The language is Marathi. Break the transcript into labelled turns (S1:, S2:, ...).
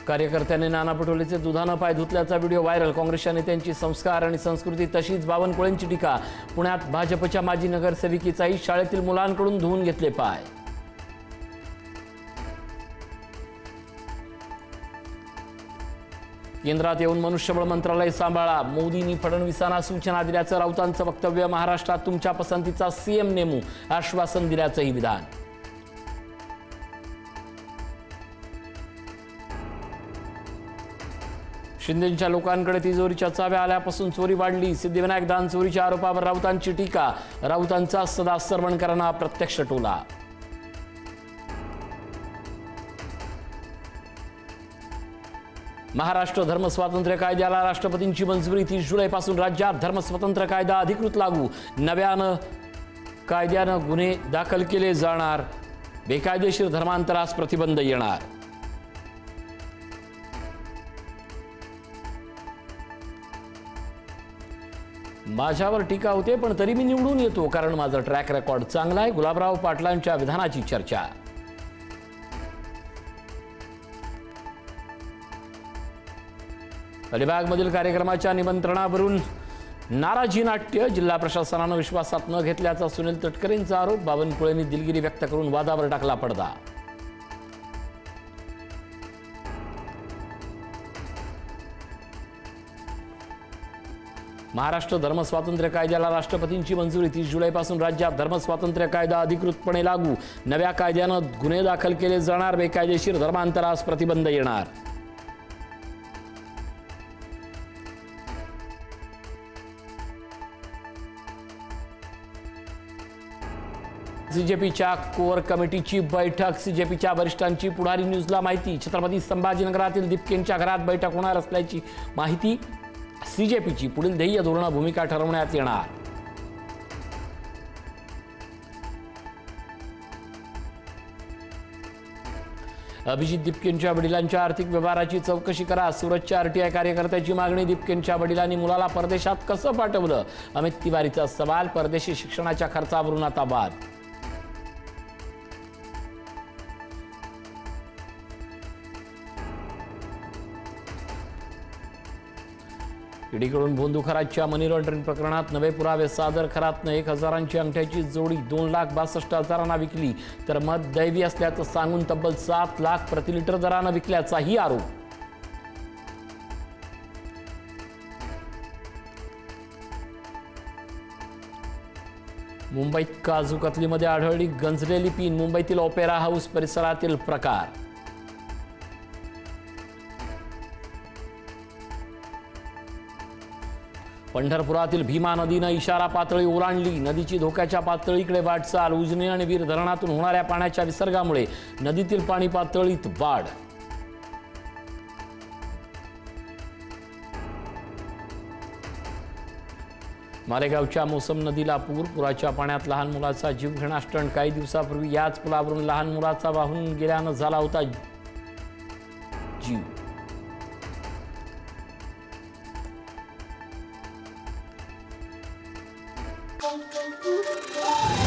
S1: कार्यकर्त्यांनी नाना पटोलेचे दुधानं पाय धुतल्याचा व्हिडिओ व्हायरल। काँग्रेसच्या नेत्यांची संस्कार आणि संस्कृती तशीच बावनकुळेंची टीका। पुण्यात भाजपच्या माजी नगरसेविकेचाही शाळेतील मुलांकडून धुवून घेतले पाय। केंद्रात येऊन मनुष्यबळ मंत्रालय सांभाळा, मोदींनी फडणवीसांना सूचना दिल्याचं राऊतांचं वक्तव्य। महाराष्ट्रात तुमच्या पसंतीचा सीएम नेमू, आश्वासन दिल्याचंही विधान। शिंदेंच्या लोकांकडे तिजोरीच्या चाव्या आल्यापासून चोरी वाढली। सिद्धिविनायक दान चोरीच्या आरोपावर राऊतांची टीका। राऊतांचा सदा सरवणकरांना प्रत्यक्ष टोला। महाराष्ट्र धर्मस्वातंत्र्य कायद्याला राष्ट्रपतींची मंजुरी। 30 जुलैपासून राज्यात धर्मस्वातंत्र्य कायदा अधिकृत लागू। नव्यानं कायद्यानं गुन्हे दाखल केले जाणार, बेकायदेशीर धर्मांतरास प्रतिबंध येणार। माझ्यावर टीका होते पण तरी मी निवडून येतो, कारण माझा ट्रॅक रेकॉर्ड चांगला आहे। गुलाबराव पाटलांच्या विधानाची चर्चा। अलिबागमधील कार्यक्रमाच्या निमंत्रणावरून नाराजी नाट्य। जिल्हा प्रशासनानं विश्वासात न घेतल्याचा सुनील तटकरेंचा आरोप। बावनकुळेंनी दिलगिरी व्यक्त करून वादावर टाकला पडदा। महाराष्ट्र धर्मस्वातंत्र्य कायद्याला राष्ट्रपतींची मंजुरी। 30 जुलैपासून राज्यात धर्मस्वातंत्र्य कायदा अधिकृतपणे लागू। नव्या कायद्यानं गुन्हे दाखल केले जाणार, बेकायदेशीर धर्मांतरास प्रतिबंध येणार। सीजेपीच्या कोर कमिटीची बैठक। सीजेपीच्या वरिष्ठांची पुढारी न्यूजला माहिती। छत्रपती संभाजीनगरातील दीपकेंच्या घरात बैठक होणार असल्याची माहिती। सीजेपीची पुढील ध्येय धोरण भूमिका ठरवण्यात येणार। अभिजित दीपकेंच्या वडिलांच्या आर्थिक व्यवहाराची चौकशी करा। सुरतच्या आरटीआय कार्यकर्त्याची मागणी। दीपकेंच्या वडिलांनी मुलाला परदेशात कसं पाठवलं, अमित तिवारीचा सवाल। परदेशी शिक्षणाच्या खर्चावरून आता वाद। ईडीकडून भोंदू खरातच्या मनी लॉन्ड्रिंग प्रकरणात नवे पुरावे सादर। खरातनं 1000ची अंगठ्याची जोडी 2,62,000 विकली, तर मत दैवी असल्याचं सांगून तब्बल 7 लाख प्रतिलिटर दरानं विकल्याचाही आरोप। मुंबईत काजू कतलीमध्ये आढळली गंजलेली पिन। मुंबईतील ओपेरा हाऊस परिसरातील प्रकार। पंढरपुरातील भीमा नदीनं इशारा पातळी ओलांडली। नदीची धोक्याच्या पातळीकडे वाटचाल। उजनी आणि वीर धरणातून होणाऱ्या पाण्याच्या विसर्गामुळे नदीतील पाणी पातळीत वाढ। मालेगावच्या मोसम नदीला पूर। पुराच्या पाण्यात लहान मुलाचा जीव घेणा स्टंट। काही दिवसापूर्वी याच पुलावरून लहान मुलाचा वाहून गेल्यानं झाला होता जीव।
S2: Thank you.